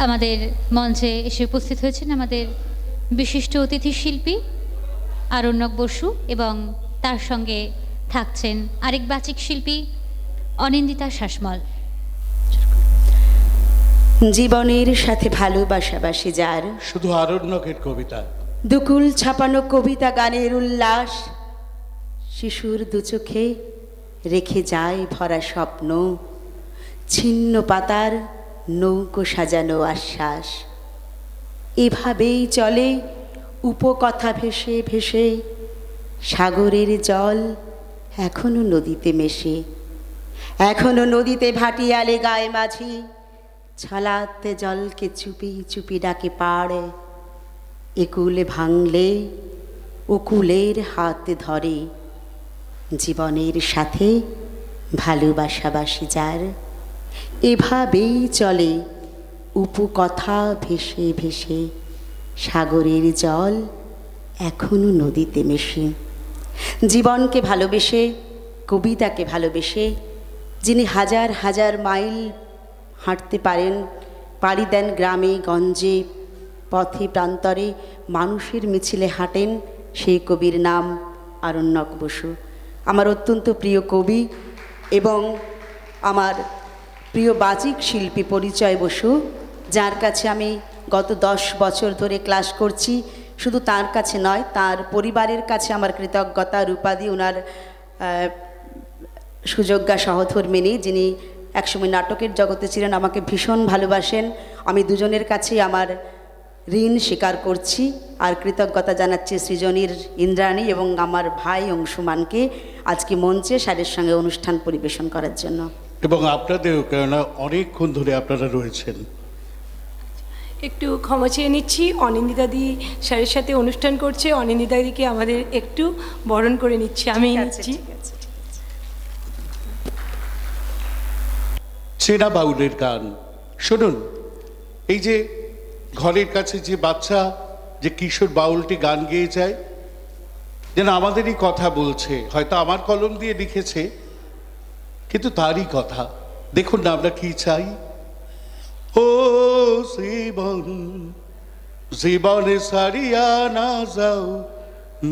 আমাদের মঞ্চে এসে উপস্থিত হয়েছেন আমাদের বিশিষ্ট অতিথি শিল্পী আরণ্যক বসু এবং তার সঙ্গে থাকছেন আরেক বাচিক শিল্পী অনিন্দিতা শাসমল। জীবনের সাথে ভালোবাসাবাসি যার, শুধু আরণ্যকের কবিতা, দুকুল ছাপানো কবিতা গানের উল্লাস, শিশুর দুচোখে রেখে যায় ভরা স্বপ্ন, ছিন্ন পাতার নৌকো সাজানো আশ্বাস। এভাবেই চলে উপকথা ভেসে ভেসে, সাগরের জল এখনো নদীতে মেশে, এখনো নদীতে ভাটিয়ালে গায়ে মাঝি, ছলাতে জলকে চুপি চুপি ডাকে পাড়ে, একুলে ভাঙলে ওকুলের হাত ধরে, জীবনের সাথে ভালোবাসাবাসি যার। এভাবেই চলে উপকথা ভেসে ভেসে, সাগরের জল এখনো নদীতে মেশে। জীবনকে ভালোবেসে, কবিতাকে ভালোবেসে, যিনি হাজার হাজার মাইল হাঁটতে পারেন, পাড়ি দেন গ্রামে গঞ্জে, পথে প্রান্তরে, মানুষের মিছিলে হাঁটেন, সেই কবির নাম আরণ্যক বসু। আমার অত্যন্ত প্রিয় কবি এবং আমার প্রিয় বাচিক শিল্পী পরিচয় বসু, যার কাছে আমি গত 10 বছর ধরে ক্লাস করছি। শুধু তার কাছে নয়, তার পরিবারের কাছে আমার কৃতজ্ঞতা রূপাদি, ওনার সুযোগ্যা সহধর্মিণী, যিনি একসময় নাটকের জগতে ছিলেন, আমাকে ভীষণ ভালোবাসেন। আমি দুজনের কাছেই আমার ঋণ স্বীকার করছি আর কৃতজ্ঞতা জানাচ্ছি সৃজনীর ইন্দ্রাণী এবং আমার ভাই অংশুমানকে আজকে মঞ্চে স্যারের সঙ্গে অনুষ্ঠান পরিবেশন করার জন্য। এবং আপনাদেরও, কেননা অনেকক্ষণ ধরে আপনারা রয়েছেন। একটু ক্ষমা চেয়ে নিচ্ছি, অনিন্দিতাদি স্যারের সাথে অনুষ্ঠান করছে, অনিন্দিতাদিকে আমাদের একটু বরণ করে নিচ্ছি। আমি নিচ্ছি। চেনা বাউলের গান শুনুন। এই যে ঘরের কাছে যে বাচ্চা, যে কিশোর বাউলটি গান গেয়ে যায়, যেন আমাদেরই কথা বলছে, হয়তো আমার কলম দিয়ে লিখেছে কিন্তু তারই কথা। দেখুন না আমরা কি চাই। ও জীবন, জীবনে সারিয়া না যাও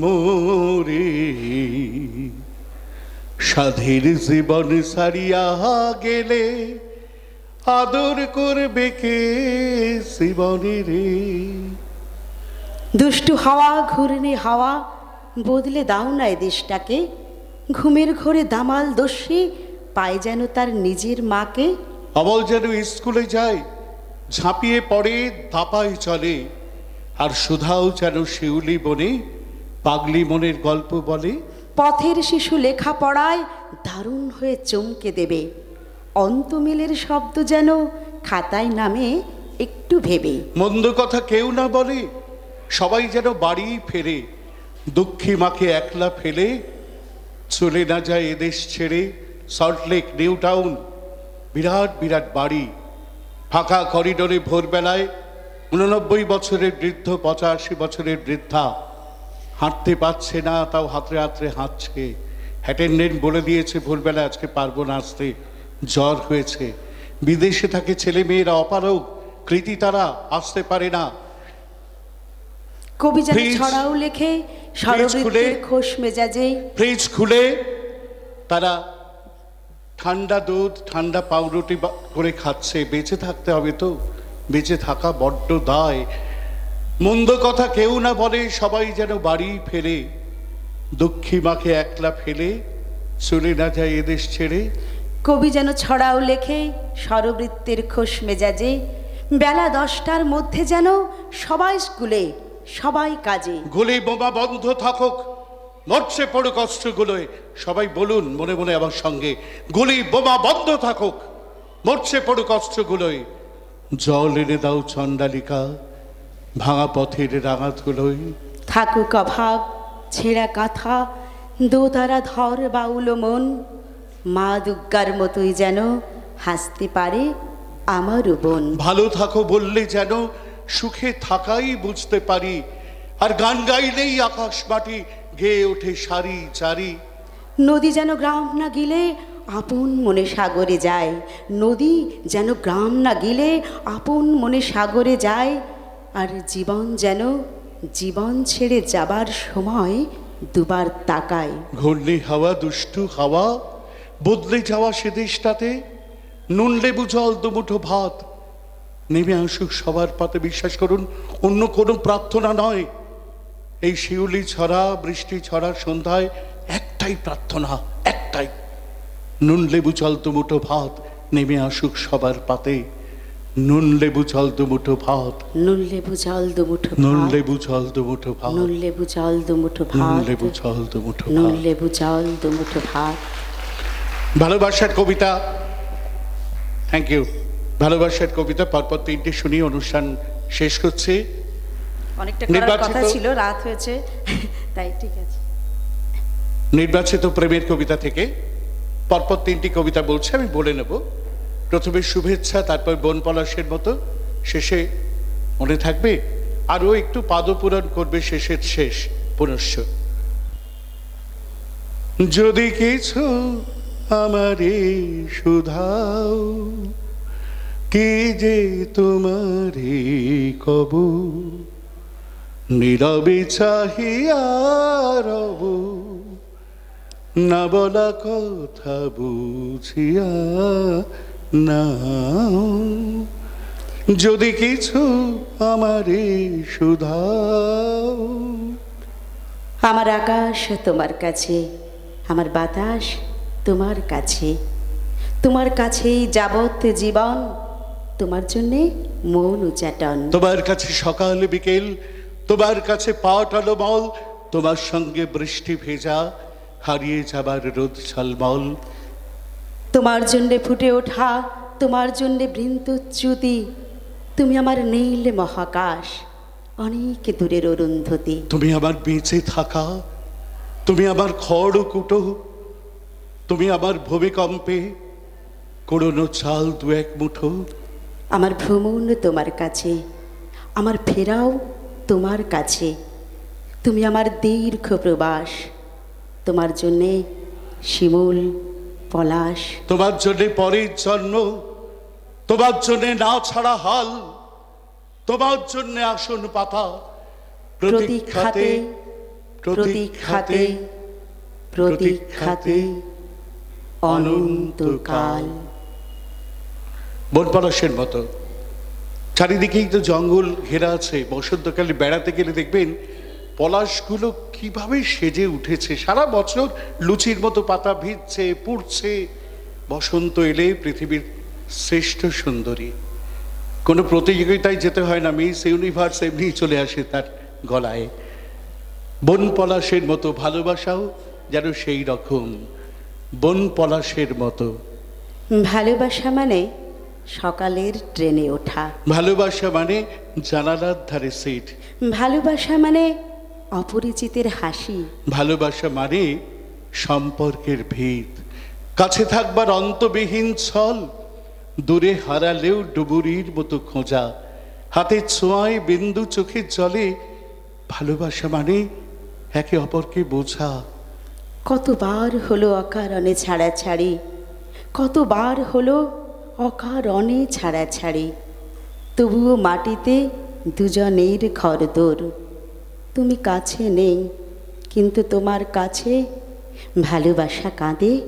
মোরে, সাধের জীবন সারিয়া গেলে আদর করবে কে জীবনে রে। দুষ্টু হাওয়া, ঘূর্ণি হাওয়া, বদলে দাও না এ দেশটাকে, ঘুমের ঘোরে দামাল দস্যি পায় যেন তার নিজের মাকে। অবল যেন স্কুলে যায়, ঝাঁপিয়ে পড়ে ধাপায় চলে, আর সুধাও যেন শিউলি বনে পাগলি মনের গল্প বলে। পথের শিশু লেখাপড়ায় দারুণ হয়ে চমকে দেবে, অন্তমিলের শব্দ যেন খাতায় নামে একটু ভেবে। মন্দ কথা কেউ না বলে, সবাই যেন বাড়ি ফেরে, দুঃখী মাকে একলা ফেলে চলে না যায় এদেশ ছেড়ে। সল্টলেক, নিউ টাউন, বিরাট বিরাট বাড়ি, ফাঁকা করিডোরে ভোরবেলায় 89 বছরের বৃদ্ধ, 85 বছরের বৃদ্ধা হাঁটতে পারছে না, তাও হাতড়ে হাতড়ে হাঁটছে। অ্যাটেন্ডেন্ট বলে দিয়েছে ভোরবেলা আজকে পারবো না আসতে, জ্বর হয়েছে। বিদেশে থাকে ছেলে মেয়েরা অপারগ, কৃতি, তারা আসতে পারে না। কবি যেন ছড়াও লেখে সরবৃত্তের খোশ মেজাজে, ফ্রিজ খুলে তারা ঠান্ডা দুধ, ঠান্ডা পাউরুটি করে খাচ্ছে। বেঁচে থাকতে হবে তো, বেঁচে থাকা বড্ড দায়। মন্দ কথা কেউ না বলে, সবাই যেন বাড়ি ফেরে, দুঃখী মাকে একলা ফেলে চলে না যায় এদেশ ছেড়ে। কবি যেন ছড়াও লেখে সরবৃত্তের খোশ মেজাজে, বেলা 10টার মধ্যে যেন সবাই স্কুলে, সবাই কাজে। গুলি বোমা বন্ধ থাকুক, মরছে পড়ুক অস্ত্রগুলোয়। সবাই বলুন মনে মনে আমার সঙ্গে, গুলি বোমা বন্ধ থাকুক, মরছে পড়ুক অস্ত্রগুলোয়। জল এনে দাও চণ্ডালিকা, ভাঙা পথের রাঙাতগুলোয়। থাকুক অভাব, ছেঁড়া কাঁথা, দোতারা ধর বাউল মন, মা দুর্গার মতোই যেন হাসতে পারে আমারও বোন। ভালো থাকো বললে যেন সুখে থাকাই বুঝতে পারি, আর গান গাইলেই আকাশ মাটি গেয়ে ওঠে সারি চারি। নদী যেন গ্রাম না গিলে আপন মনে সাগরে যায়, নদী যেন গ্রাম না গেলে আপন মনে সাগরে যায়, আর জীবন যেন জীবন ছেড়ে যাবার সময় দুবার তাকায়। ঘূর্ণি হাওয়া, দুষ্টু হাওয়া, বদলে যাওয়া সে দেশটাতে, নুন লেবু জল দুমুঠো ভাত নেমে আসুক সবার পাতে। বিশ্বাস করুন, অন্য কোনো প্রার্থনা নয়। এই শিউলি ছড়া, বৃষ্টি ছড়া সন্ধ্যায় একটাই প্রার্থনা, একটাই, নুন লেবু জল দুমুঠো ভাত নেমে আসুক সবার পাতে। নুন লেবু জল দুমুঠো ভাত, নুন লেবু জল দুমুঠো নুন ভাত, লেবু জল দুমুঠো ভাত, নুন লেবু জল দুমুঠো নুন ভাত, লেবু জল দুমুঠো নুন ভাত। লেবু জল দুমুঠো ভাত। ভালোবাসার কবিতা, থ্যাংক ইউ। ভালোবাসার কবিতা পরপর তিনটে শুনিয়ে অনুষ্ঠান শেষ করছি। অনেকটা করার নির্বাচিত- কথা ছিল, রাত হয়েছে, তাই ঠিক আছে। নির্বাচিত প্রেমের কবিতা থেকে পরপর তিনটি কবিতা বলছে, আমি বলে নেব। প্রথমে শুভেচ্ছা, তারপর বন পলাশের মতো, শেষে মনে থাকবে আরও একটু পাদপূরণ করবে শেষের শেষ পুনশ্চ। যদি কিছু আমারে শুধাও, কি যে তোমারে কব, নীরবে চাহিয়া রব, না বলা কথা বুঝিয়া নাও। যদি কিছু আমারে শুধাও। আমার আকাশ তোমার কাছে, আমার বাতাস তোমার কাছে, তোমার কাছেই যাবত জীবন, তোমার জন্যে মন উচাটন। তোমার কাছে সকাল বিকেল, তোমার কাছে পাটালো মল, তোমার সঙ্গে বৃষ্টি ভেজা, হারিয়ে যাবার রোদ ঝলমল। তোমার জন্যে ফুটে ওঠা, তোমার জন্যে বৃন্তচ্যুতি, তুমি আমার নীল মহাকাশ, অনেক দূরের অরুন্ধতী। তুমি আমার বেঁচে থাকা, তুমি আমার খড়কুটো, তুমি আমার ভূমিকম্পে কোড়নো চাল দু এক মুঠো। আমার ভ্রমণ তোমার কাছে, আমার ফেরাও তোমার কাছে, তুমি আমার দীর্ঘ প্রবাস, তোমার জন্যে শিমুল পলাশ। তোমার জন্যে পরের জন্ম, তোমার জন্যে না ছাড়া হাল, তোমার জন্যে আসন পাতা, প্রতীক্ষাতে প্রতীক্ষাতে প্রতীক্ষাতে অনন্তকাল। বন পলাশের মতো চারিদিকেই তো জঙ্গল ঘেরা আছে। বসন্তকালে বেড়াতে গেলে দেখবেন পলাশগুলো কিভাবে সেজে উঠেছে। সারা বছর লুচির মতো পাতা ভিজছে, পুড়ছে। বসন্ত এলে পৃথিবীর শ্রেষ্ঠ সুন্দরী। কোনো প্রতিযোগিতায় যেতে হয় না, মিস ইউনিভার্স এমনিই চলে আসে তার গলায়। বন পলাশের মতো ভালোবাসাও যেন সেই রকম বন পলাশের মতো। ভালোবাসা মানে সকালের ট্রেনে ওঠা, ভালোবাসা মানে জানালার ধারে সিট, ভালোবাসা মানে অপরিচিতের হাসি, ভালোবাসা মানে সম্পর্কের ভিত, কাছে থাকবার অন্তবিহীন ছল, দূরে হারালেও ডুবুরির মতো খোঁজা, হাতের ছোঁয়ায় বিন্দু চোখের জলে। ভালোবাসা মানে একে অপরকে বোঝা। কতবার হলো অকারণে ছাড়াছাড়ি, কতবার হলো অকারণে ছাড়াছাড়ি, তবুও মাটিতে দুজনের ঘরদোর। তুমি কাছে নেই, কিন্তু তোমার কাছে ভালোবাসা কাঁদে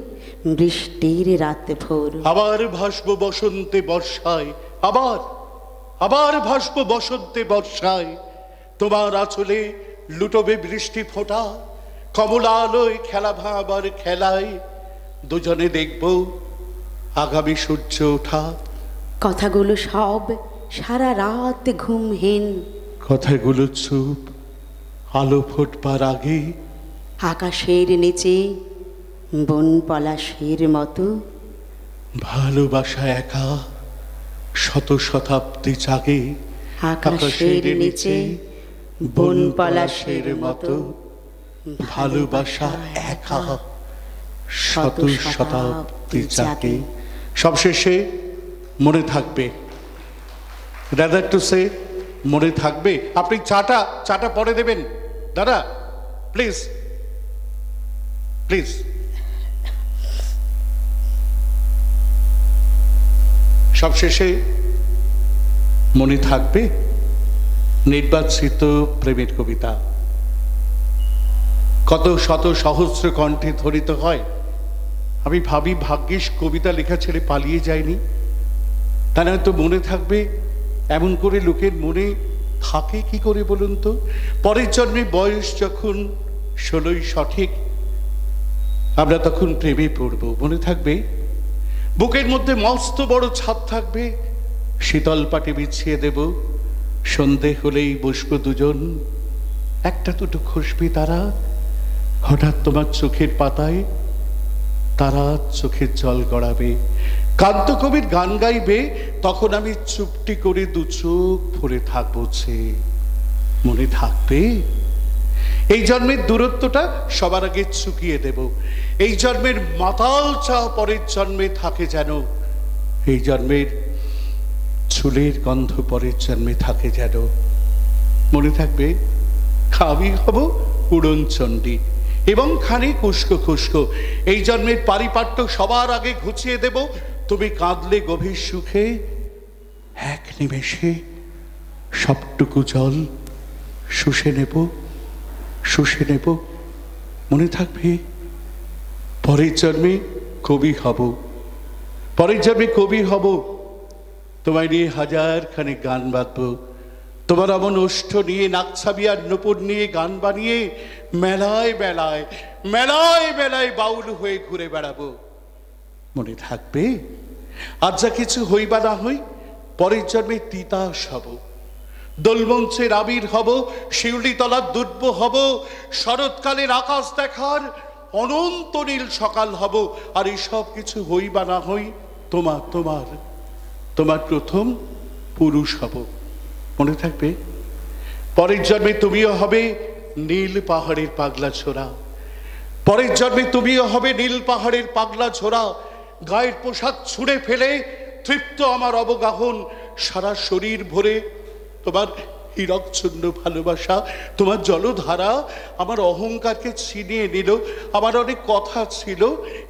বৃষ্টির রাত ভোর। আবার ভাসবো বসন্তে বর্ষায়, আবার আবার ভাসবো বসন্তে বর্ষায়। তোমার আঁচলে লুটবে বৃষ্টি ফোঁটা, কমলা আলোয় খেলা ভাবার খেলায়। দুজনে দেখব আগামী সূর্য ওঠা। কথাগুলো সব সারা রাত ঘুমহীন, কথাগুলো চুপ, আলো ফুটবার আগে। আকাশের নিচে বন পলাশের মতো। ভালোবাসা একা শত শতাব্দী জাগে। আকাশের নিচে বন পলাশের মতো। ভালোবাসা একা শত শতাব্দী জাগে। সবশেষে মনে থাকবে, রাদার টু সে মনে থাকবে। আপনি চাটা পরে দেবেন দাদা, প্লিজ প্লিজ। সবশেষে মনে থাকবে নির্বাচিত প্রেমের কবিতা কত শত সহস্র কণ্ঠে ধ্বনিত হয়। আমি ভাবি ভাগ্যিস কবিতা লেখা ছেড়ে পালিয়ে যায়নি, তা নয়তো মনে থাকবে। এমন করে লোকের মনে থাকে কি করে বলুন তো? পরের জন্মে বয়স যখন 16ই সঠিক, আমরা তখন প্রেমে পড়ব। মনে থাকবে বুকের মধ্যে মস্ত বড় ছাদ থাকবে, শীতল পাটি বিছিয়ে দেব, সন্ধে হলেই বসবো দুজন, একটা দুটো খুশবি তারা, হঠাৎ তোমার চোখের পাতায় তারা চোখের জল গড়াবে, কান্ত কবির গান গাইবে, তখন আমি চুপটি করে দু চোখ ভরে থাকবো চেয়ে। মনে থাকবে এই জন্মের দূরত্বটা সবার আগে চুকিয়ে দেব। এই জন্মের মাতাল চাওয়া পরের জন্মে থাকে যেন, এই জন্মের চুলের গন্ধ পরের জন্মে থাকে যেন। মনে থাকবে আমি হব উড়নচণ্ডী এবং খানি খুস্কো খুস্কো। এই জন্মের পারিপাট্য সবার আগে ঘুচিয়ে দেব, তুমি কাঁদলে গভীর সুখে, এক নিমেষে সবটুকু জল শুষে নেব, শুষে নেব। মনে থাকবে পরের জন্মে কবি হব, পরের জন্মে কবি হব, তোমায় নিয়ে হাজারখানে গান বাঁধব, তোমার অমন ওষ্ঠ নিয়ে নাকছাবি আর নূপুর নিয়ে গান বানিয়ে মেলায় মেলায় মেলায় মেলায় বাউল হয়ে ঘুরে বেড়াবো। মনে থাকবে আজ যা কিছু হই বা না হই, পরের জন্মে তিতাস হব, দোলমঞ্চের আবির হব, শিউলিতলার দুর্ব হব, শরৎকালের আকাশ দেখার অনন্ত নীল সকাল হব। আর এইসব কিছু হই বা না হই, তোমার তোমার তোমার প্রথম পুরুষ হব। মনে থাকবে পরের জন্মে তুমিও হবে নীল পাহাড়ের পাগলা ছোড়া, পরের জন্মে তুমিও হবে নীল পাহাড়ের পাগলা ছোড়া। গায়ের পোশাক ছুঁড়ে ফেলে তৃপ্ত আমার অবগাহন, সারা শরীর ভরে তোমার হীরকচূর্ণ ভালোবাসা, তোমার জলধারা আমার অহংকারকে ছিনিয়ে নিল। আমার অনেক কথা ছিল,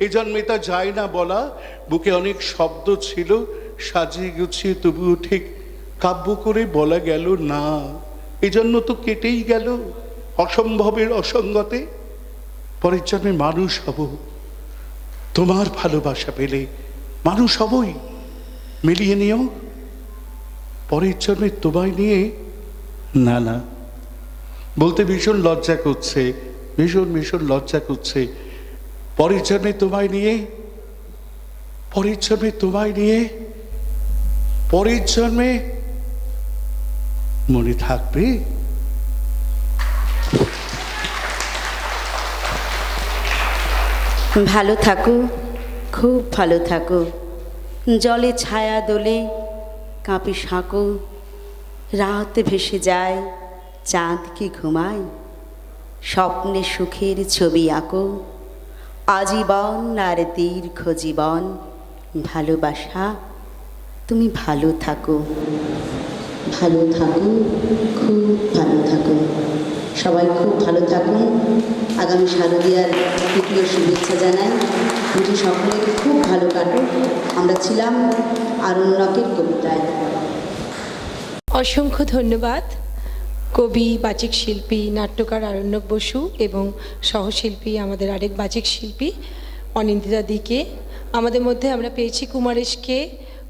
এ জন্মে তা যায় না বলা, বুকে অনেক শব্দ ছিল, সাজিয়ে গুছিয়ে তবুও ঠিক কাব্য করে বলা গেল না। এজন্য তো কেটেই গেল অসম্ভবের অসঙ্গতে। পরের জন্মে মানুষ হব, তোমার ভালোবাসা পেলে মানুষ হবই, মিলিয়ে নিও। পরের জন্মে তোমায় নিয়ে না না বলতে ভীষণ লজ্জা করছে, ভীষণ ভীষণ লজ্জা করছে। পরের জন্মে তোমায় নিয়ে, পরের জন্মে তোমায় নিয়ে, পরের জন্মে মনে থাকবে। ভালো থাকো, খুব ভালো থাকো, জলে ছায়া দোলে কাঁপে সাঁকো, রাত ভেসে যায় চাঁদ কি ঘুমায়, স্বপ্নে সুখের ছবি আঁকো, আজীবন আর দীর্ঘ জীবন ভালোবাসা, তুমি ভালো থাকো, ভালো থাকো, খুব ভালো থাকো। সবাই খুব ভালো থাকুন। আগামী শারদীয়ার তৃতীয় শুভেচ্ছা জানাই। পুজো সকলের খুব ভালো কাটুক। আমরা ছিলাম আরণ্যকের কবিতায়। অসংখ্য ধন্যবাদ কবি, বাচিক শিল্পী, নাট্যকার আরণ্যক বসু এবং সহশিল্পী আমাদের আরেক বাচিক শিল্পী অনিন্দিতা দিকে। আমাদের মধ্যে আমরা পেয়েছি কুমারেশকে,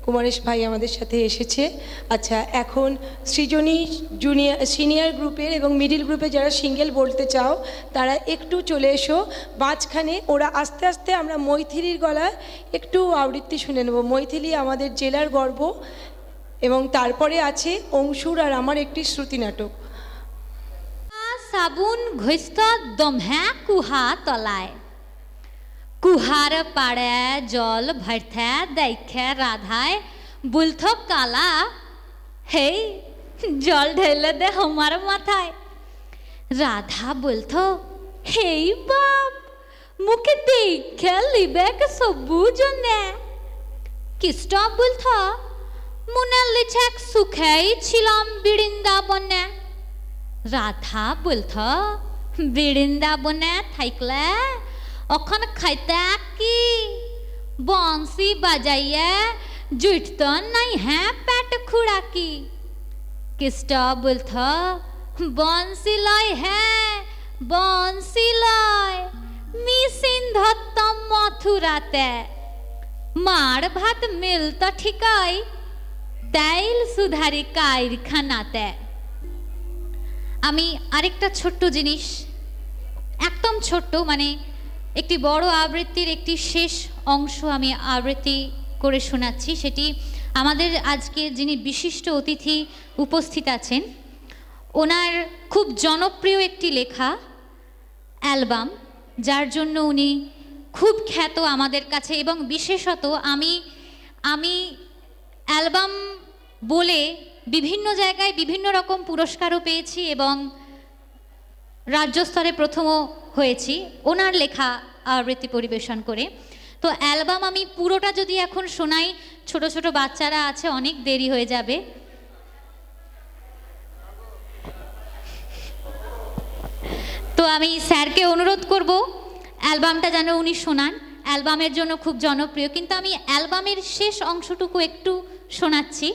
কুমারেশ ভাই আমাদের সাথে এসেছে। আচ্ছা, এখন সৃজনী জুনিয়র সিনিয়র গ্রুপের এবং মিডিল গ্রুপে যারা সিঙ্গেল বলতে চাও তারা একটু চলে এসো মাঝখানে। ওরা আস্তে আস্তে আমরা মৈথিলির গলায় একটু আবৃত্তি শুনে নেব। মৈথিলি আমাদের জেলার গর্ব। এবং তারপরে আছে অংশুর আর আমার একটি শ্রুতি নাটক। সাবুন ঘৈস্ত দমহ্যা কুহা তলায়, কুহার পাড়ে জল ভরথে দেখে রাধায় বুলথ কালা, হেই জল ঢেলে দে আমার মাথায়। রাধা বলথ হেই বাপ, মুখে দেখে লিবেক সবুজনে। কৃষ্ণ বলথ মুনের লিছেক সুখেই ছিলাম বৃন্দাবনে। রাধা বলথ বৃন্দাবনে থাকলে অখন খাইতে কি বংশী বাজাইয়ে जुटता नहीं है पेट खुराकी किस्टा बोलता बंसी लय है बंसी लय मिसिन धत्तम मथुराते मार भात मिलता ठिकाई तेल सुधारी কারখানাতে। আমি আরেকটা ছোট্ট জিনিস একদম ছোট্ট মানে একটি বড় আবৃত্তির একটি শেষ অংশ আমি আবৃত্তি করে শোনাচ্ছি। সেটি আমাদের আজকে যিনি বিশিষ্ট অতিথি উপস্থিত আছেন ওনার খুব জনপ্রিয় একটি লেখা অ্যালবাম, যার জন্য উনি খুব খ্যাত আমাদের কাছে, এবং বিশেষত আমি অ্যালবাম বলে বিভিন্ন জায়গায় বিভিন্ন রকম পুরস্কারও পেয়েছি এবং রাজ্য স্তরে প্রথমও হয়েছি ওনার লেখা আবৃত্তি পরিবেশন করে। তো অ্যালবাম আমি পুরোটা যদি এখন শোনাই, ছোট ছোট বাচ্চারা আছে, অনেক দেরি হয়ে যাবে। তো আমি স্যারকে অনুরোধ করব অ্যালবামটা যেন উনি শোনান। অ্যালবামের জন্য খুব জনপ্রিয়, কিন্তু আমি অ্যালবামের শেষ অংশটুকু একটু শোনাচ্ছি।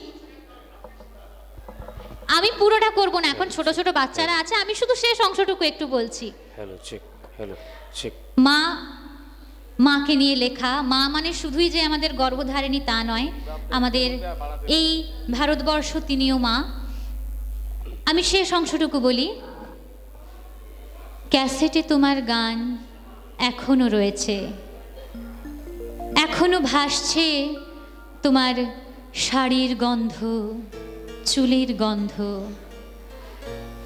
আমি পুরোটা করব না, এখন ছোট ছোট বাচ্চারা আছে, আমি শুধু শেষ অংশটুকু একটু বলছি। মাকে নিয়ে লেখা। মা মানে শুধুই যে আমাদের গর্ভধারিণী তা নয়, আমাদের এই ভারতবর্ষ তিনিও মা। আমি শেষ অংশটুকু বলি। ক্যাসেটে তোমার গান এখনো রয়েছে, এখনো ভাসছে তোমার শাড়ির গন্ধ, চুলের গন্ধ।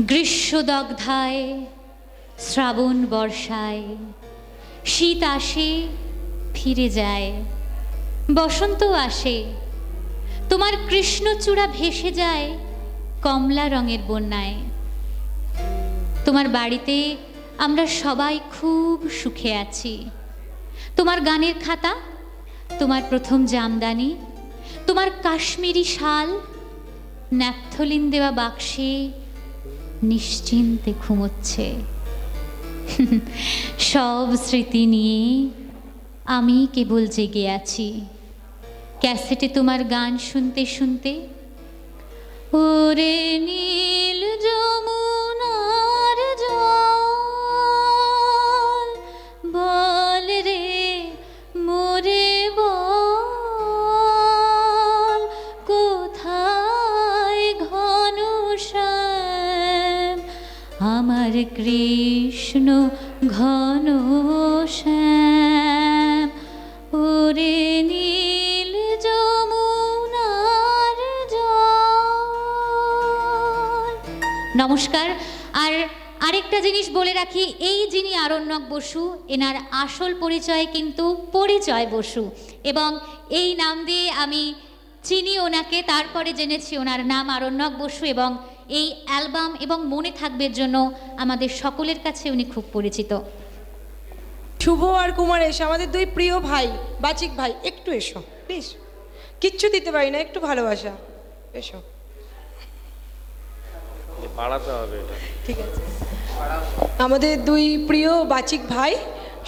গ্রীষ্মদগ্ধায় শ্রাবণ বর্ষায় শীত আসে ফিরে যায়, বসন্ত আসে, তোমার কৃষ্ণচূড়া ভেসে যায় কমলা রঙের বন্যায়। তোমার বাড়িতে আমরা সবাই খুব সুখে আছি। তোমার গানের খাতা, তোমার প্রথম জামদানি, তোমার কাশ্মীরি শাল ন্যাপথলিন দেওয়া বাক্সে নিশ্চিন্তে ঘুমোচ্ছে। সব স্মৃতি নিয়ে আমি কেবল জেগে আছি ক্যাসেটে তোমার গান শুনতে শুনতে। ওরে নীল যমুনার জল বল রে মোরে বল, কোথায় ঘনশ্যাম আমার কৃষ্ণ ঘনশ্যাম। ওরে নীল যমুনার জল। নমস্কার। আর আরেকটা জিনিস বলে রাখি, এই যিনি আরণ্যক বসু, এনার আসল পরিচয় কিন্তু পরিচয় বসু, এবং এই নাম দিয়ে আমি চিনি ওনাকে, তারপরে জেনেছি ওনার নাম আরণ্যক বসু, এবং এই অ্যালবাম এবং মনে থাকবের জন্য আমাদের সকলের কাছে উনি খুব পরিচিত। শুভ আর কুমারেশ আমাদের দুই প্রিয় ভাই, বাচিক ভাই, একটু এসো প্লিজ। কিচ্ছু দিতে পারি না, একটু ভালোবাসা, এসো। বাড়াতে হবে এটা, ঠিক আছে। আমাদের দুই প্রিয় বাচিক ভাই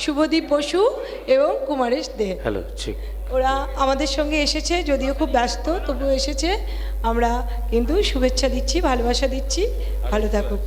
শুভদীপ বসু এবং কুমারেশ দে। হ্যালো, ঠিক। ওরা আমাদের সঙ্গে এসেছে, যদিও খুব ব্যস্ত তবুও এসেছে। আমরা কিন্তু শুভেচ্ছা দিচ্ছি, ভালোবাসা দিচ্ছি, ভালো থাকুক।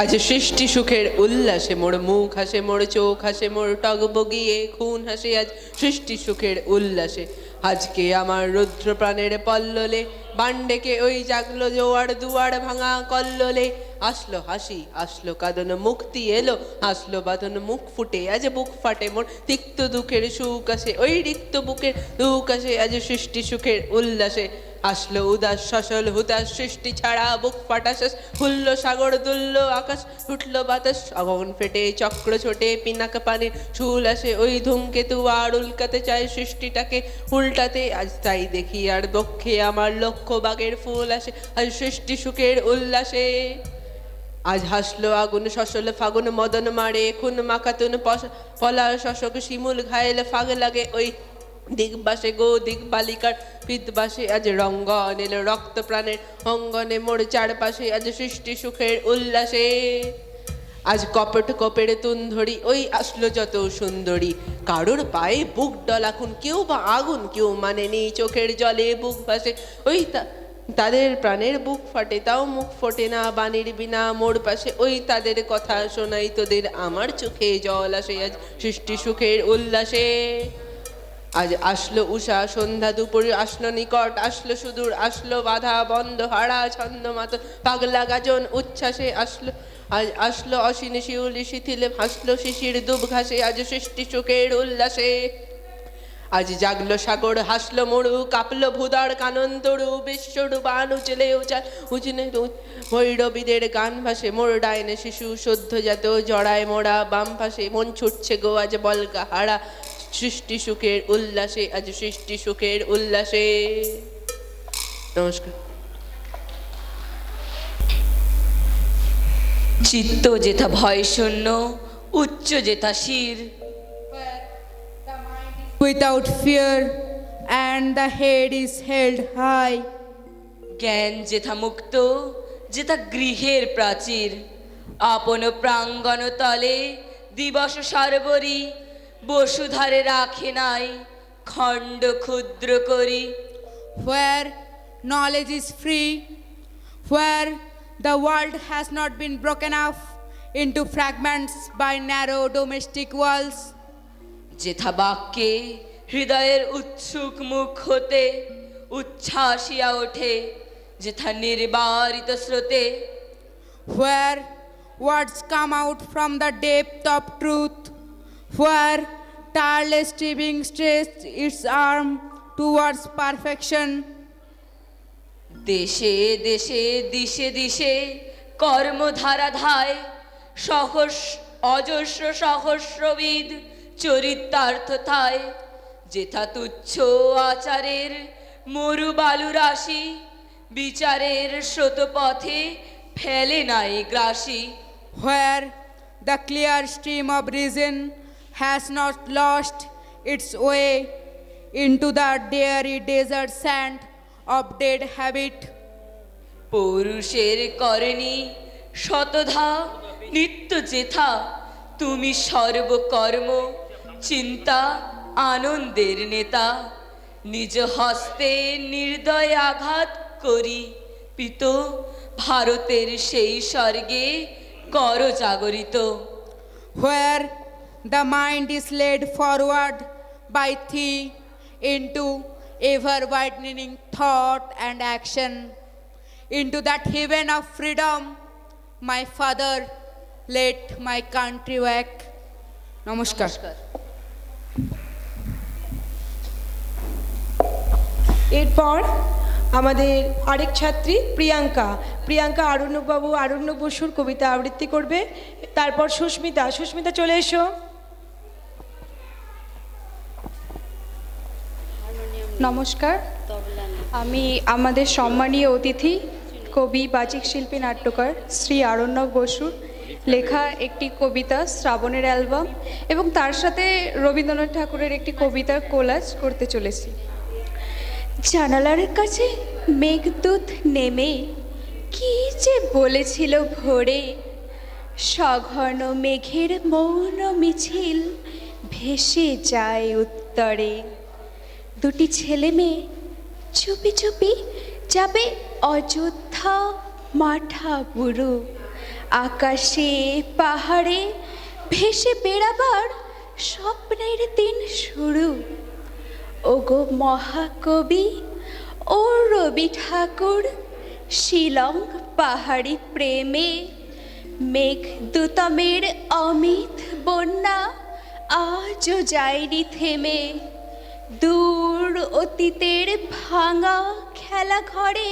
আজ সৃষ্টি সুখের উল্লাসে মোর মুখ হাসে, মোর চোখ হাসে, মোর টগবগিয়ে খুন হাসে। আজ সৃষ্টি সুখের উল্লাসে আজকে আমার রুদ্র প্রাণের পল্ললে বান্ডেকে ওই জাগলো জোয়ার দুয়ার ভাঙা কল্লোলে। আসলো হাসি, আসলো কাঁদন, মুক্তি এলো, আসলো বাঁধন, মুখ ফুটে আজ বুক ফাটে মোর। তিক্ত দুঃখের সুখ আসে, ওই রিক্ত বুকের দুঃখ আসে। আজ সৃষ্টি সুখের উল্লাসে আসলো উদাস সসল হুতাশ, সৃষ্টি ছাড়া বুক ফাটা শেষ। খুললো সাগর, দুলল আকাশ, উঠলো বাতাস, আগুন ফেটে চক্র ছোটে, পিনাক পানির শুল আসে। ওই ধূমকেতু আর উল্কাতে চায় সৃষ্টিটাকে উল্টাতে। আজ তাই দেখি আর বক্ষে আমার লক্ষ বাগের ফুল আসে। আজ সৃষ্টি সুখের উল্লাসে আজ হাসলো আগুন সসল ফাগুন, মদন মারে খুন মাখাতুন পলা শশক শিমুল ঘায়েল ফাগ লাগে। ওই দিগবাসে গো দিগ বালিকার পিতবাসে আজ রঙ্গন এলো রক্ত প্রাণের অঙ্গনে মোর চারপাশে। আজ সৃষ্টি সুখের উল্লাসে আজ কপট কপের তুন্ধরি ওই আসলো যত সুন্দরী, কারোর পায়ে বুক ডলাখুন, কেউ বা আগুন কেউ মানেনি, চোখের জলে বুক ভাসে ওই তাদের প্রাণের বুক ফাটে তাও মুখ ফোটে না, বাণীর বিনা মোর পাশে ওই তাদের কথা শোনাই তোদের, আমার চোখে জল আসে আজ সৃষ্টি সুখের উল্লাসে। আজ আসলো উষা সন্ধ্যা দুপুর, আসলো নিকট আসলো সুদূর, আসলো বাধা বন্ধ হারা ছন্দ মাত পাগলা গাজন উচ্ছ্বাসে, আসলো আজ আসলো অসিনী শিউলি শিথিলে, হাসলো শিশির দুব ঘাসে আজ সৃষ্টি সুখের উল্লাসে। আজ জাগলো সাগর হাসলো মরু, কাঁপলো ভুদার কানন তরু, বিশ্বরূপান উচলে উচাল উচনে ভৈরবীদের গান ভাসে, মোর ডাইনে শিশু সদ্যজাত জড়ায় মোড়া বাম পাশে, মন ছুটছে গো আজ বলকা হারা সৃষ্টি সুখের উল্লাসে, আজ সৃষ্টি সুখের উল্লাসে। নমস্কার। চিত্ত যেথা ভয় শূন্য, উচ্চ যেথা শির, without fear, and the head is held high. জ্ঞান যেথা মুক্ত, যেথা গৃহের প্রাচীর, আপন প্রাঙ্গণ তলে দিবস সারবরি, বসুধারে রাখে নাই খণ্ড ক্ষুদ্র করি। Where knowledge is free, where the world has not been broken off into fragments by narrow domestic walls. যেথা বাক্যে হৃদয়ের উৎসুক মুখ হতে উচ্ছ্বাসিয়া ওঠে, যেথা নির্বারিত স্রোতে, Where words come out from the depth of truth, where tireless striving stretches its arm towards perfection. দেশে দেশে দিশে দিশে কর্মধারা ধায়, অজস্র সহস্রবিদ চরিতার্থতায়, যেথা তুচ্ছ আচারের মরু বালু রাশি, বিচারের স্রোতপথে ফেলে নাই গ্রাসী। Where the clear stream of reason has not lost its way into the dreary desert sand of dead habit. পৌরুষের করেনি শতধা নিত্য যেথা, তুমি সর্বকর্ম চিন্তা আনন্দের নেতা, নিজ হস্তে নির্দয় আঘাত করি পিত, ভারতের সেই স্বর্গে কর জাগরিত। Where the mind is led forward by thee into ever widening thought and action, into that heaven of freedom, my father, let my country wake. নমস্কার। এরপর আমাদের আরেক ছাত্রী প্রিয়াঙ্কা আরণ্যক বসুর কবিতা আবৃত্তি করবে। তারপর সুস্মিতা চলে এসো। নমস্কার, আমি আমাদের সম্মানীয় অতিথি কবি বাচিক শিল্পী নাট্যকার শ্রী আরণ্যক বসুর লেখা একটি কবিতা শ্রাবণের অ্যালবাম এবং তার সাথে রবীন্দ্রনাথ ঠাকুরের একটি কবিতার কোলাজ করতে চলেছি। জানালার কাছে মেঘদূত নেমে কি যে বলেছিল ভোরে, সঘন মেঘের মৌন মিছিল ভেসে যায় উত্তরে। দুটি ছেলে মেয়ে চুপি চুপি যাবে অযোধ্যা মাঠা বুড়ো, আকাশে পাহাড়ে ভেসে বেড়াবার স্বপ্নের দিন শুরু। ওগো মহাকবি ও রবি ঠাকুর, শিলং পাহাড়ি প্রেমে মেঘদূতমের অমিত বন্যা আজও যায়নি থেমে। দূর অতীতের ভাঙা খেলা ঘরে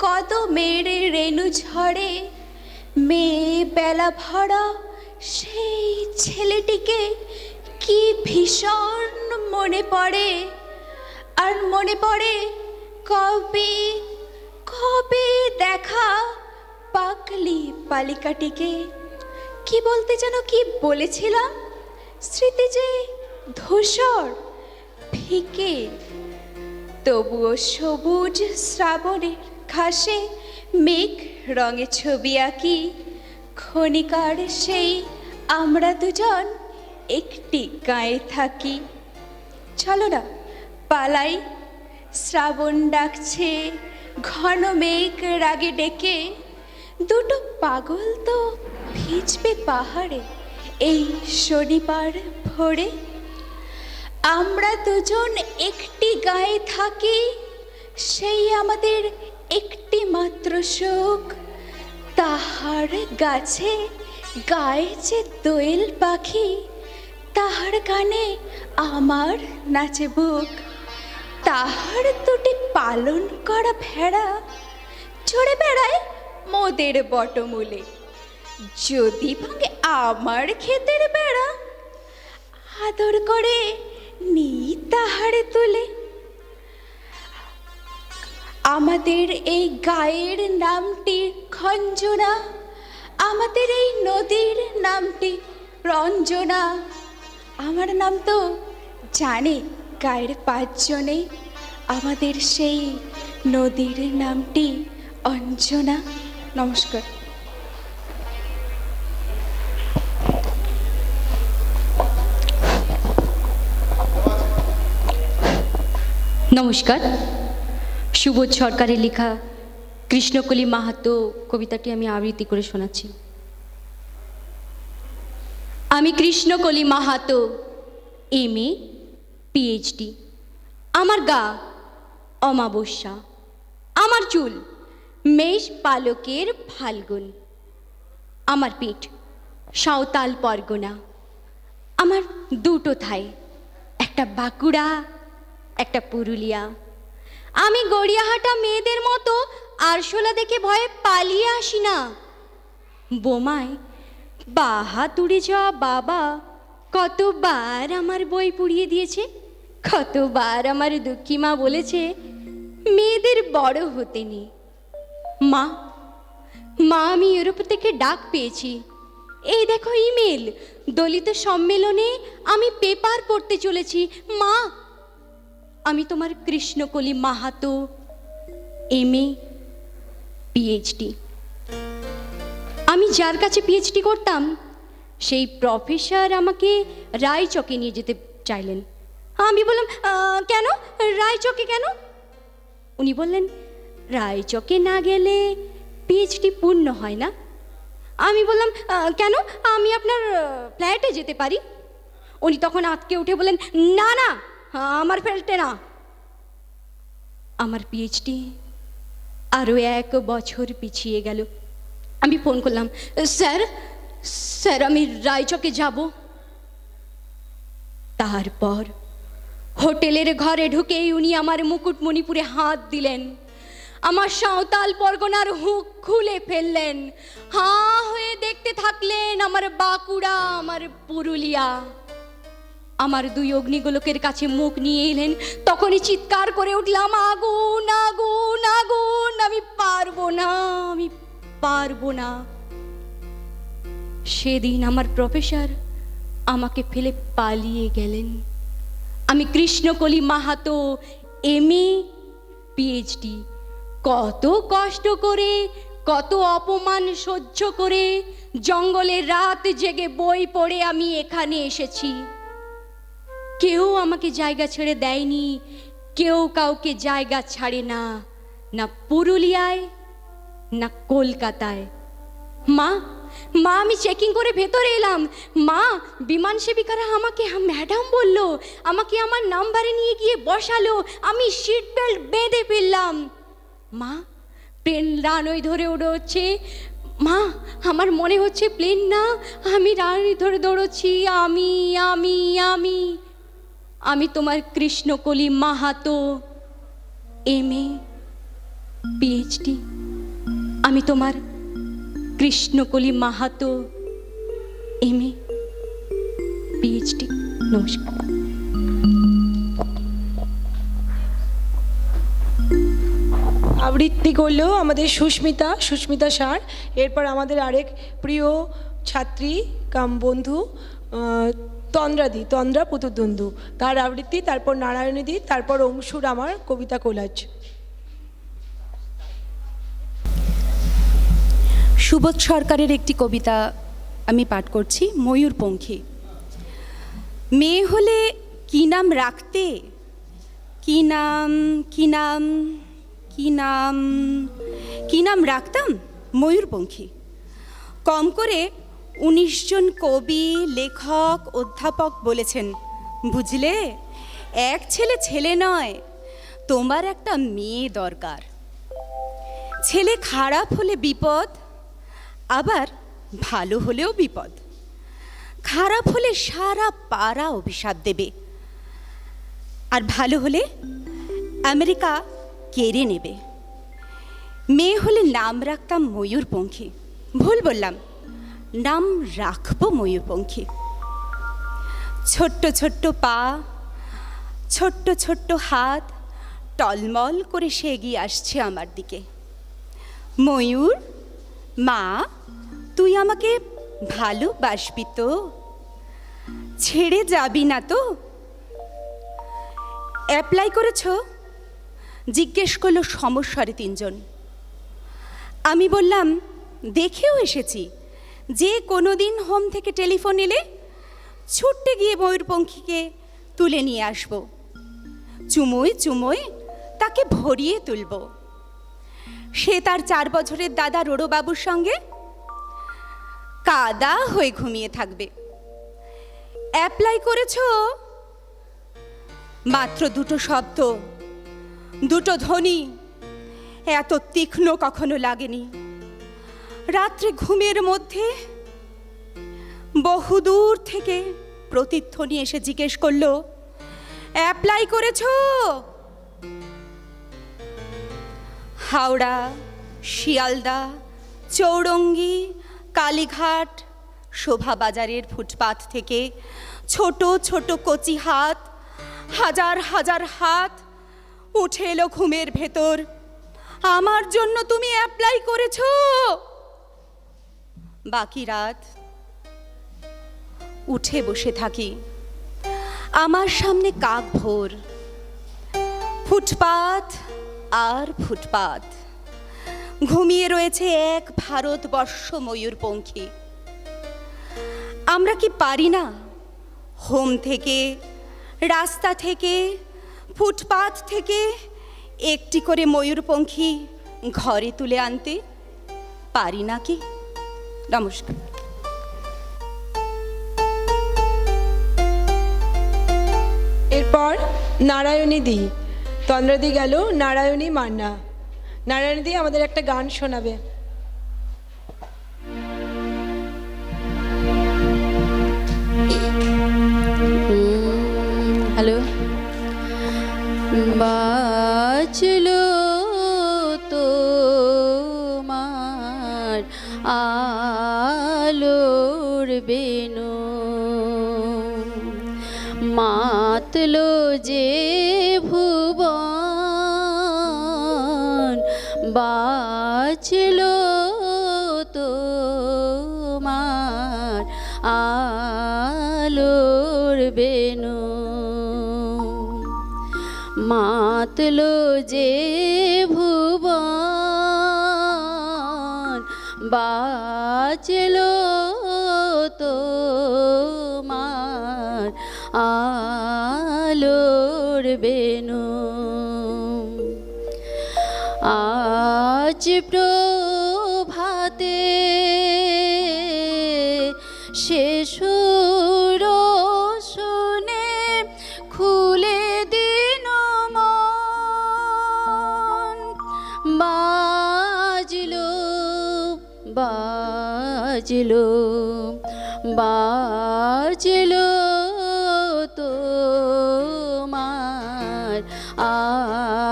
কদমের রেণু ঝরে, মেয়ে বেলা ভরা সেই ছেলেটিকে কি ভীষণ মনে পড়ে। আর মনে পড়ে কবে কবে দেখা পাকলি বালিকাটিকে। কি বলতে যেন কি বলেছিলাম, স্মৃতি যে ধূসর ফিকে, তবুও সবুজ শ্রাবণের ঘাসে মেঘ রঙে ছবি আঁকি। ক্ষণিকার সেই আমরা দুজন একটি গায়ে থাকি। চলো না পালাই, শ্রাবণ ডাকছে ঘন মেঘ রাগে ডেকে, দুটো পাগল তো ভিজবে পাহাড়ে এই শনিবার ভোরে। আমরা দুজন একটি গায়ে থাকি, সেই আমাদের একটি মাত্র সুখ। তাহার গাছে গায়ে যে দোয়েল পাখি, তাহার গানে আমার নাচে বুক। তাহার দুটি পালন করা ভেড়া চড়ে বেড়ায় মোদের বটমূলে। যদি ভাঙে আমার ক্ষেতের বেড়া, আদর করে নিই তাহারে তুলে। আমাদের এই গায়ের নামটি খঞ্জনা, আমাদের এই নদীর নামটি রঞ্জনা। আমার নাম তো জানে গায়ের 5 জনে, আমাদের সেই নদীর নামটি অঞ্জনা। নমস্কার। নমস্কার। সুবোধ সরকারের লেখা কৃষ্ণকলি মাহাতো কবিতাটি আমি আবৃত্তি করে শোনাচ্ছি। আমি কৃষ্ণকলি মাহাতো, MA PhD। আমার গা অমাবস্যা, আমার চুল মেষ পালকের ফাল্গুন, আমার পিঠ সাঁওতাল পরগনা, আমার দুটো থাই, একটা বাঁকুড়া একটা পুরুলিয়া। আমি গড়িয়াহাটা মেয়েদের মতো আরশোলা দেখে ভয়ে পালিয়ে আসি না। বোমায় বাহাতুড়ে যাওয়া বাবা কতবার আমার বই পুড়িয়ে দিয়েছে, কতবার আমার দুঃখী মা বলেছে মেয়েদের বড় হতে নেই। মা মা আমি ইউরোপ থেকে ডাক পেয়েছি, এই দেখো ইমেল, দলিত সম্মেলনে আমি পেপার পড়তে চলেছি। মা আমি তোমার কৃষ্ণকলি মাহাতো, MA PhD। আমি যার কাছে PhD করতাম সেই প্রফেসর আমাকে রায়চকে নিয়ে যেতে চাইলেন। আমি বললাম কেন, রায়চকে কেন? উনি বললেন রায়চকে না গেলে PhD পূর্ণ হয় না। আমি বললাম কেন, আমি আপনার ফ্ল্যাটে যেতে পারি। উনি তখন আঁতকে উঠে বললেন না না, আমার ফ্ল্যাটে না। আমার PhD আরও 1 বছর পিছিয়ে গেল। আমি ফোন করলাম, স্যার স্যার আমি রায়চকে যাব। তারপর হোটেলের ঘরে ঢুকেই উনি আমার মুকুটমণিপুরে হাত দিলেন, আমার সাঁওতাল পরগনার হুক খুলে ফেললেন। হাঁ হয়ে দেখতে থাকলেন আমার বাঁকুড়া, আমার পুরুলিয়া। আমার 2 অগ্নিগোলকের কাছে মুখ নিয়ে এলেন, তখনই চিৎকার করে উঠলাম আগুন আগুন আগুন, আমি পারবো না, আমি পারবো না। সেদিন আমার প্রফেসর আমাকে ফেলে পালিয়ে গেলেন। আমি কৃষ্ণকলি মাহাতো, MA PhD, কত কষ্ট করে, কত অপমান সহ্য করে, জঙ্গলের রাত জেগে বই পড়ে আমি এখানে এসেছি। কেউ আমাকে জায়গা ছেড়ে দেয়নি, কেউ কাউকে জায়গা ছাড়ে না, না পুরুলিয়ায় না কলকাতায়। মা মা আমি চেকিং করে ভেতরে এলাম। মা বিমান সেবিকারা আমাকে ম্যাডাম বলল, আমাকে আমার নাম্বারে নিয়ে গিয়ে বসালো। আমি সিট বেল্ট বেঁধে ফেললাম। মা প্লেন রানওয়ে ধরে উড়োচ্ছে। মা আমার মনে হচ্ছে প্লেন না, আমি রানওয়ে ধরে দৌড়চ্ছি। আমি আমি আমি আমি তোমার কৃষ্ণকলি মাহাতো, MA PhD। আমি তোমার কৃষ্ণকলি মাহাতো, MA PhD। নমস্কার। আবৃত্তি করলেও আমাদের সুস্মিতা স্যার। এরপর আমাদের আরেক প্রিয় ছাত্রী কাম বন্ধু তন্দ্রা পুতুদন্দু, তার আবৃত্তি, তারপর নারায়ণীদি, তারপর অংশুর আমার কবিতা কোলাজ। সুবোধ সরকারের একটি কবিতা আমি পাঠ করছি, ময়ূরপঙ্খী। মেয়ে হলে কি নাম রাখতে, কি নাম কি নাম কি নাম কি নাম রাখতাম? ময়ূরপঙ্খী। কম করে 19 জন কবি, লেখক, অধ্যাপক বলেছেন, বুঝলে, এক ছেলে ছেলে নয়, তোমার একটা মেয়ে দরকার। ছেলে খারাপ হলে বিপদ, আবার ভালো হলেও বিপদ। খারাপ হলে সারা পাড়া অভিশাপ দেবে, আর ভালো হলে আমেরিকা কেড়ে নেবে। মেয়ে হলে নাম রাখতাম ময়ূরপঙ্খী। ভুল বললাম, নাম রাখবো ময়ূরপঙ্খী। ছোট্ট ছোট্ট পা, ছোট্ট ছোট্ট হাত, টলমল করে সে এগিয়ে আসছে আমার দিকে। ময়ূর, মা, তুই আমাকে ভালোবাসবি তো? ছেড়ে যাবি না তো? অ্যাপ্লাই করেছো? জিজ্ঞেস করলো সমস্বরে 3 জন। আমি বললাম, দেখেও এসেছি, যে কোনো দিন হোম থেকে টেলিফোন এলে ছুটতে গিয়ে ময়ূরপঙ্খীকে তুলে নিয়ে আসব, চুমোয় চুমোয় তাকে ভরিয়ে তুলব। সে তার 4 বছরের দাদা রোড়োবাবুর সঙ্গে কাদা হয়ে ঘুমিয়ে থাকবে। অ্যাপ্লাই করেছো? মাত্র 2টো শব্দ, 2টো ধ্বনি, এত তীক্ষ্ণ কখনো লাগেনি। রাত্রে ঘুমের মধ্যে বহুদূর থেকে প্রতিধ্বনি এসে জিজ্ঞেস করলো, অ্যাপ্লাই করেছো? হাওড়া, শিয়ালদা, চৌরঙ্গি, কালীঘাট, শোভাবাজারের ফুটপাত থেকে ছোট ছোট কচি হাত, হাজার হাজার হাত উঠে এলো ঘুমের ভেতর। আমার জন্য তুমি অ্যাপ্লাই করেছো? বাকি রাত উঠে বসে থাকি, আমার সামনে কাক ভোর, ফুটপাত আর ফুটপাত। ঘুমিয়ে রয়েছে এক ভারতবর্ষ ময়ূরপঙ্খী। আমরা কি পারি না হোম থেকে, রাস্তা থেকে, ফুটপাত থেকে একটি করে ময়ূরপঙ্খী ঘরে তুলে আনতে? পারি না কি? নমস্কার। এরপর নারায়ণী দি, তন্দ্রাদি গেল, নারায়ণী মান্না। নারায়ণী দি আমাদের একটা গান শোনাবে। হ্যালো। বাজলো তোমার আলোর বেনু, মাতলো যে ভুবন, বাজলো তোমার আলোর বেনু, মাতলো যে ভুবন, বাজলো তোমার আলোর বেনু। আজ প্রভাতে শেষ শুনে খুলে দিন মন, বাজলো বাজলো বাজলো তোমার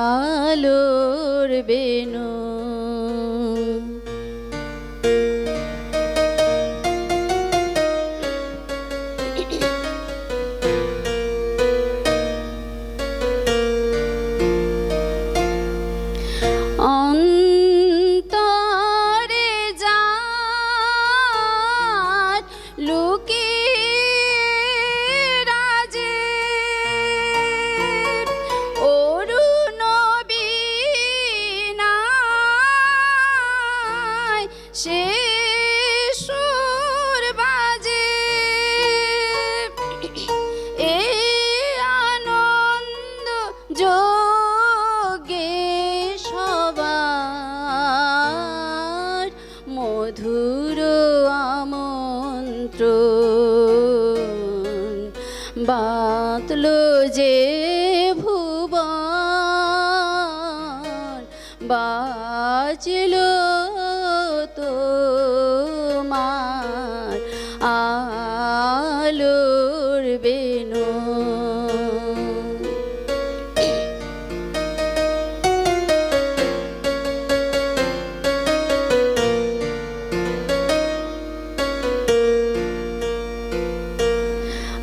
আলোর বেনু। অন্তরে যার লুকিয়ে রাজে, অরুণ বীণায় সে বাজলো তোমার আলোর বেনু।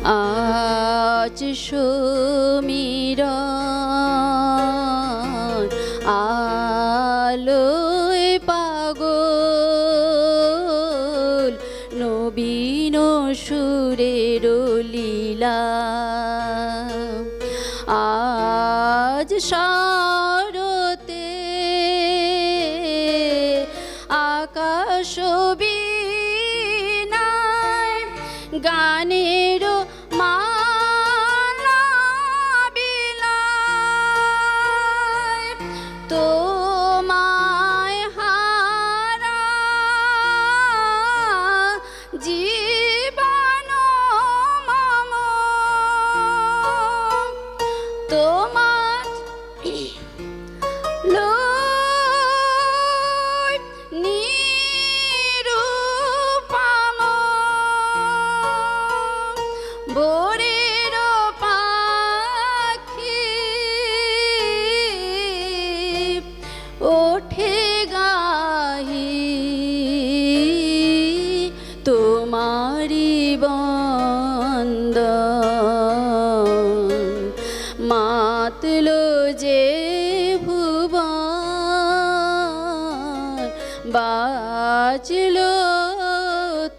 আজ সমীরণ আলোয় পাগল, নবীন সুরের লীলা। আজ সারতে আকাশ বীণায় গানের মালা বিলায়, তোমায় হারা জীবন মম, তোমার লয় নিরূপম ভোরের পাখি ওঠে গাহি তোমারি বন্দন, মাতলো যে ভুবন, বাজলো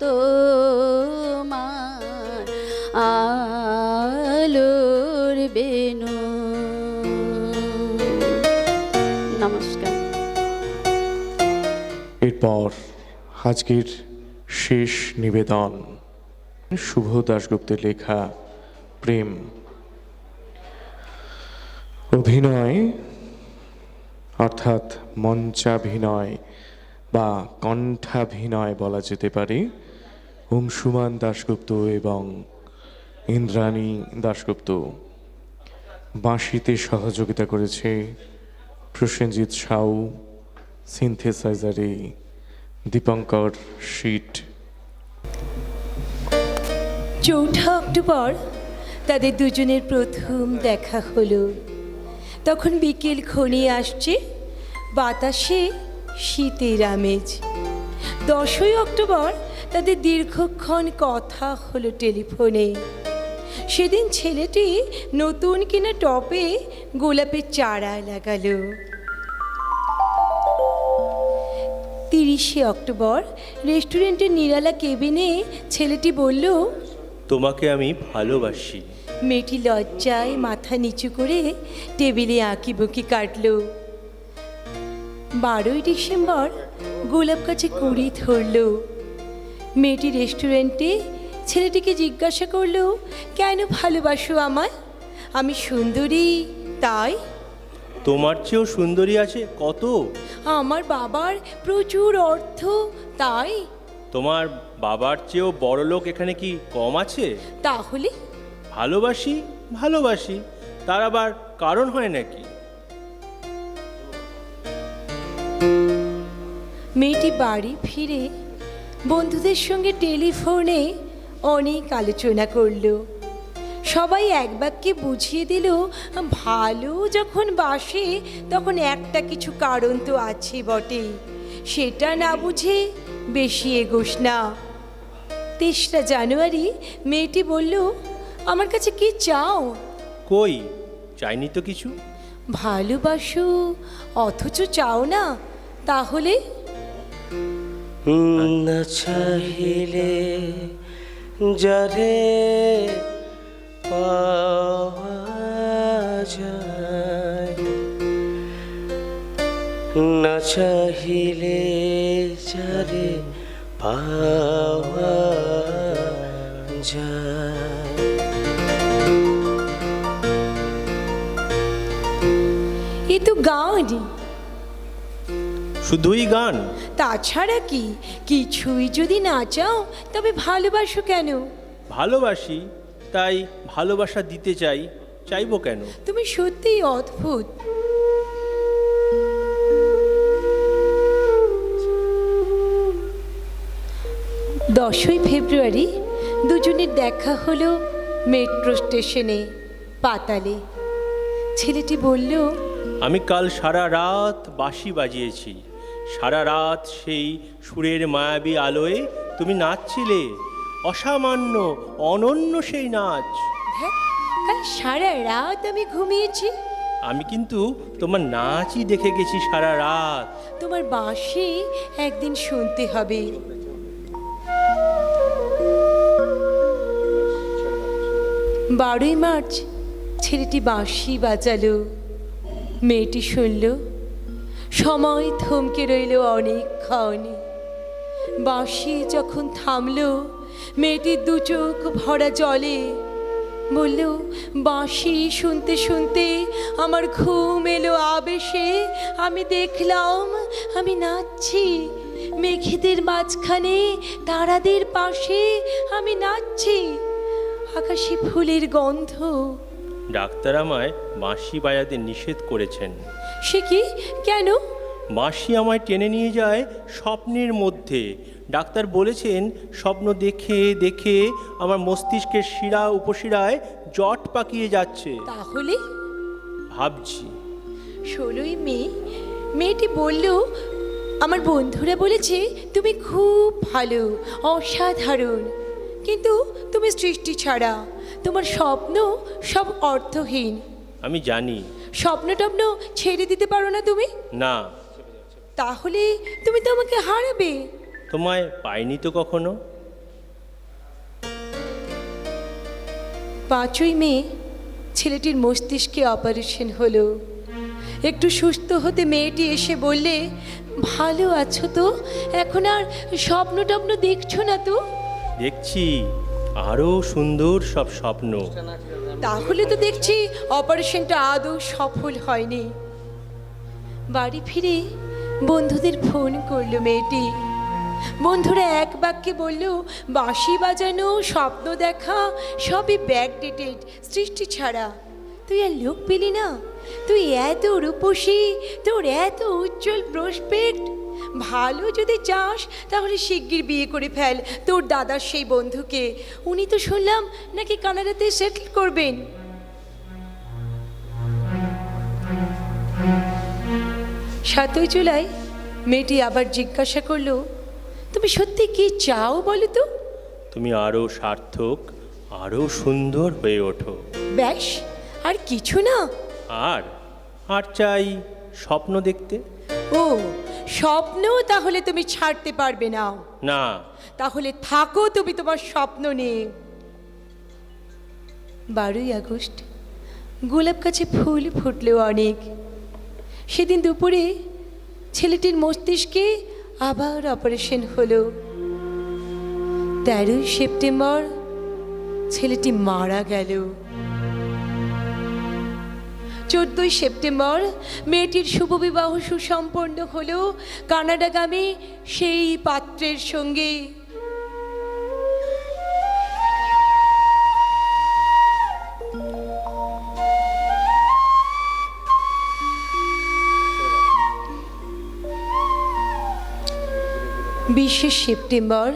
তোমার আলোর বেনু। নমস্কার। এরপর আজকের শেষ নিবেদন শুভ দাশগুপ্তের লেখা প্রেম। অভিনয় অর্থাৎ মঞ্চাভিনয় বা কণ্ঠাভিনয় বলা যেতে পারে অংশুমান দাশগুপ্ত এবং ইন্দ্রাণী দাশগুপ্ত। বাঁশিতে সহযোগিতা করেছে প্রসেনজিৎ সাউ, সিনথেসাইজারে দীপঙ্কর শীট। 4 অক্টোবর তাদের দুজনের প্রথম দেখা হলো। তখন বিকেল ঘনিয়ে আসছে, বাতাসে শীতের আমেজ। 10 অক্টোবর তাদের দীর্ঘক্ষণ কথা হলো টেলিফোনে। সেদিন ছেলেটি নতুন কিনা টবে গোলাপের চারা লাগালো। 30 অক্টোবর রেস্টুরেন্টের নিরালা কেবিনে ছেলেটি বলল, তোমাকে আমি ভালোবাসি। মেয়েটি লজ্জায় মাথা নিচু করে টেবিলে আঁকিবুকি কাটল। 12 ডিসেম্বর গোলাপ গাছে কুড়ি ধরল। মেয়েটি রেস্টুরেন্টে ছেলেটিকে জিজ্ঞাসা করলো, কেন ভালোবাসো আমায়? আমি সুন্দরী তাই? তোমার চেয়েও সুন্দরী আছে কত। আমার বাবার প্রচুর অর্থ তাই? তোমার বাবার চেয়েও বড় লোক এখানে কি কম আছে? তাহলে ভালোবাসি ভালোবাসি, তার আবার কারণ হয় নাকি? মেয়েটি বাড়ি ফিরে বন্ধুদের সঙ্গে টেলিফোনে অনেক আলোচনা করলো। সবাই এক বাক্যে বুঝিয়ে দিল, ভালো যখন বাসে তখন একটা কিছু কারণ তো আছে বটে, সেটা না বুঝে বেশি এগোস না। 23 জানুয়ারি মেয়েটি বলল, আমার কাছে কি চাও? কই চাইনি তো কিছু। ভালোবাসো অথচ চাও না, তাহলে? না চাহিলে যারে পাওয়া যায়, না চাহিলে যারে পাওয়া যায়। এ তো গান। শুধুই গান? তাছাড়া কি? কিছুই যদি না চাও তবে ভালোবাসো কেন? ভালোবাসি তাই ভালোবাসা দিতে চাই, চাইবো কেন? তুমি সত্যিই অদ্ভুত। 10ই ফেব্রুয়ারি দুজনের দেখা হলো মেট্রো স্টেশনে পাতালে। ছেলেটি বলল, আমি কাল সারা রাত বাঁশি বাজিয়েছি। সারা রাত সেই সুরের মায়াবী আলোয় তুমি নাচছিলে। অসামান্য অনন্য সেই নাচ। ধ্যাৎ, কাল সারা রাত আমি ঘুমিয়েছি। আমি কিন্তু তোমার নাচই দেখে গেছি সারা রাত। তোমার বাঁশি একদিন শুনতে হবে। 12ই মার্চ ছেলেটি বাঁশি বাজালো, মেয়েটি শুনল। সময় থমকে রইল অনেকক্ষণ। বাঁশি যখন থামলো, মেয়েটির দু চোখ ভরা জলে। বলল, বাঁশি শুনতে শুনতে আমার ঘুম এলো আবেশে। আমি দেখলাম আমি নাচছি মেঘেদের মাঝখানে, তারাদের পাশে আমি নাচছি। আকাশে ফুলের গন্ধ। ডাক্তার আমায় বাঁশি বাজাতে নিষেধ করেছেন। সে কি, কেন? বাঁশি আমায় টেনে নিয়ে যায় স্বপ্নের মধ্যে। ডাক্তার বলেছেন স্বপ্ন দেখে দেখে আমার মস্তিষ্কের শিরা উপশিরায় জট পাকিয়ে যাচ্ছে। তাহলে ভাবছি 16ই মে মেয়েটি বলল, আমার বন্ধুরা বলেছে তুমি খুব ভালো, অসাধারণ, কিন্তু তুমি সৃষ্টি ছাড়া, তোমার স্বপ্ন সব অর্থহীন। আমি জানি। স্বপ্ন টপ্ন ছেড়ে দিতে পারো না তুমি? না। তাহলে তুমি তো আমাকে হারাবে। তোমায় পাইনি তো কখনো। 5ই মে ছেলেটির মস্তিষ্কে অপারেশন হলো। একটু সুস্থ হতে মেয়েটি এসে বললে, ভালো আছো তো? এখন আর স্বপ্ন টপ্ন দেখছো না তো? দেখছি আরো সুন্দর সব স্বপ্ন। তাহলে তো দেখছি অপারেশনটা আদৌ সফল হয়নি। বাড়ি ফিরে বন্ধুদের ফোন করলো মেয়েটি। বন্ধুরা এক বাক্যে বলল, বাঁশি বাজানো, স্বপ্ন দেখা সবই ব্যাকডেটেড, সৃষ্টি ছাড়া। তুই আর লোক পেলি না? তুই এত রূপসী, তোর এত উজ্জ্বল প্রসপেক্ট। ভালো যদি চাস তাহলে শিগগির বিয়ে করে ফেল তোর দাদার সেই বন্ধুকে। উনি তো শুনলাম নাকি কানাডাতে সেটেল করবেন। সাতই জুলাই মেয়েটি আবার জিজ্ঞাসা করলো, তুমি সত্যি কি চাও বলো তো? তুমি আরো সার্থক, আরো সুন্দর হয়ে ওঠো। ব্যাস, আর কিছু না? আর আর চাই স্বপ্ন দেখতে। ও, স্বপ্ন তাহলে তুমি ছাড়তে পারবে না? না। তাহলে থাকো তুমি তোমার স্বপ্ন নিয়ে। 12ই আগস্ট গোলাপ গাছে ফুল ফুটলো অনেক। সেদিন দুপুরে ছেলেটির মস্তিষ্কে আবার অপারেশন হলো। 13ই সেপ্টেম্বর ছেলেটি মারা গেল। 14ই সেপ্টেম্বর মেয়েটির শুভবিবাহ সুসম্পন্ন হলো কানাডাগামী সেই পাত্রের সঙ্গে। বিশে সেপ্টেম্বর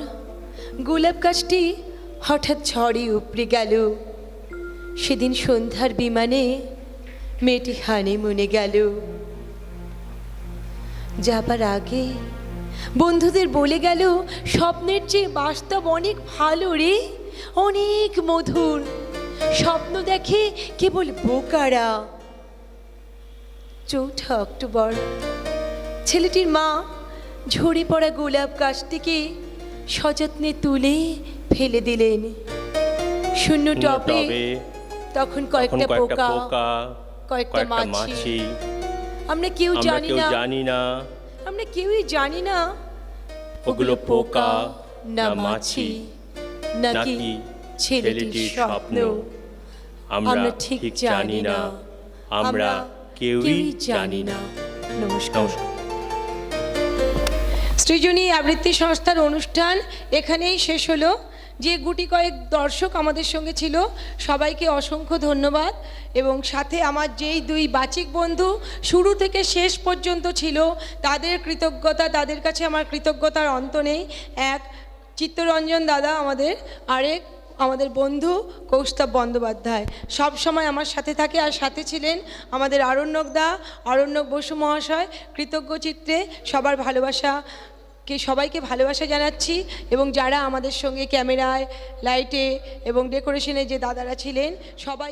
গোলাপ গাছটি হঠাৎ ঝড়ে উপড়ে গেল। সেদিন সন্ধ্যার বিমানে মেয়েটি হানিমুনে গেল। যাবার আগে বন্ধুদের বলে গেল, স্বপ্নের চেয়ে বাস্তব অনেক ভালো রে, অনেক মধুর। স্বপ্ন দেখে কেবল বোকারা। 4 অক্টোবর ছেলেটির মা ঝরে পড়া গোলাপ গাছটিকে সযত্নে তুলে ফেলে দিলেন। শূন্য টবে তখন কয়েকটা পোকা, কয়েকটা মাছি। আমরা কেউ জানি না, আমরা কেউই জানি না ওগুলো পোকা না মাছি নাকি ছেলেটির স্বপ্ন। আমরা ঠিক জানি না, আমরা কেউই জানি না। নমস্কার। সৃজনী আবৃত্তি সংস্থার অনুষ্ঠান এখানেই শেষ হলো। যে গুটি কয়েক দর্শক আমাদের সঙ্গে ছিল সবাইকে অসংখ্য ধন্যবাদ, এবং সাথে আমার যেই 2 বাচিক বন্ধু শুরু থেকে শেষ পর্যন্ত ছিল তাদের কৃতজ্ঞতা, তাদের কাছে আমার কৃতজ্ঞতার অন্ত নেই। এক চিত্তরঞ্জন দাদা আমাদের বন্ধু কৌস্তব বন্দ্যোপাধ্যায় সব সময় আমার সাথে থাকে, আর সাথে ছিলেন আমাদের আরণ্যক বসু মহাশয়। কৃতজ্ঞ চিত্রে সবাইকে ভালোবাসা জানাচ্ছি, এবং যারা আমাদের সঙ্গে ক্যামেরায়, লাইটে এবং ডেকোরেশনে যে দাদারা ছিলেন সবাই